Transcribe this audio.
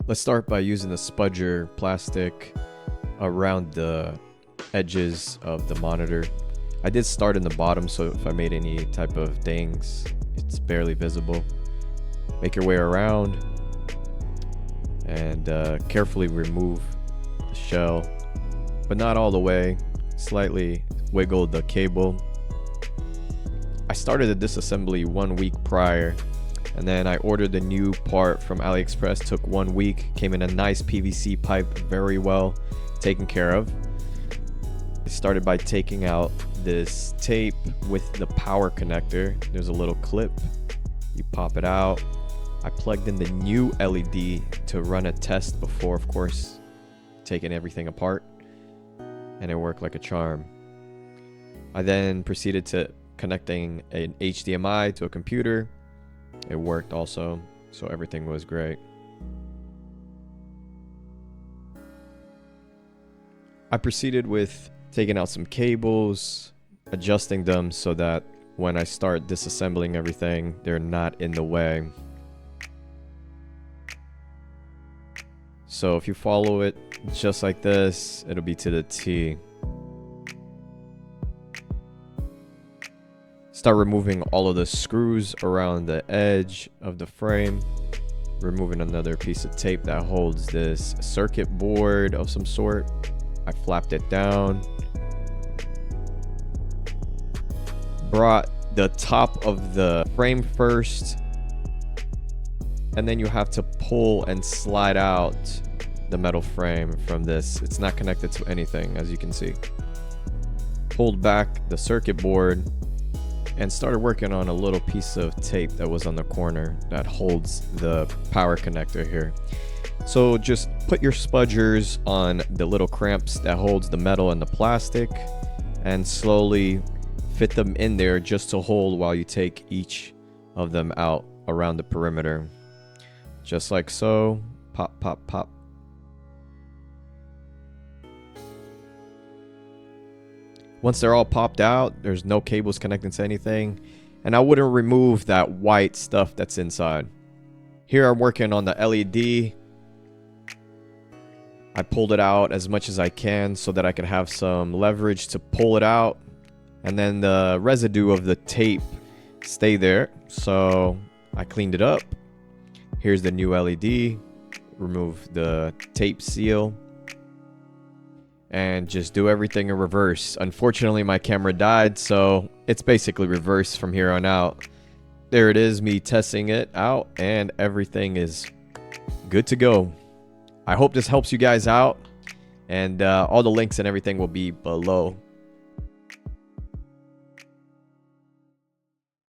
Let's start by using the spudger plastic around the edges of the monitor. I did start in the bottom, so if I made any type of dings, it's barely visible. Make your way around and carefully remove the shell, but not all the way. Slightly wiggle the cable. I started the disassembly 1 week prior, and then I ordered the new part from AliExpress. Took 1 week, came in a nice PVC pipe, very well taken care of. I started by taking out this tape with the power connector. There's a little clip, you pop it out. I plugged in the new LED to run a test before, of course, taking everything apart, and it worked like a charm. I then proceeded to connecting an HDMI to a computer. It worked also, so everything was great. I proceeded with taking out some cables, adjusting them so that when I start disassembling everything, they're not in the way. So if you follow it just like this, it'll be to the T. Start removing all of the screws around the edge of the frame. Removing another piece of tape that holds this circuit board of some sort. I flapped it down. Brought the top of the frame first, and then you have to pull and slide out the metal frame from this. It's not connected to anything, as you can see. Pulled back the circuit board and started working on a little piece of tape that was on the corner that holds the power connector here. So just put your spudgers on the little clamps that holds the metal and the plastic and slowly fit them in there just to hold while you take each of them out around the perimeter. Just like so. Pop, pop, pop. Once they're all popped out, there's no cables connecting to anything, and I wouldn't remove that white stuff that's inside. Here I'm working on the LED. I pulled it out as much as I can so that I can have some leverage to pull it out, and then the residue of the tape stay there. So I cleaned it up. Here's the new LED. Remove the tape seal and just do everything in reverse. Unfortunately, my camera died, so it's basically reverse from here on out. There it is, me testing it out, and everything is good to go. I hope this helps you guys out, and all the links and everything will be below.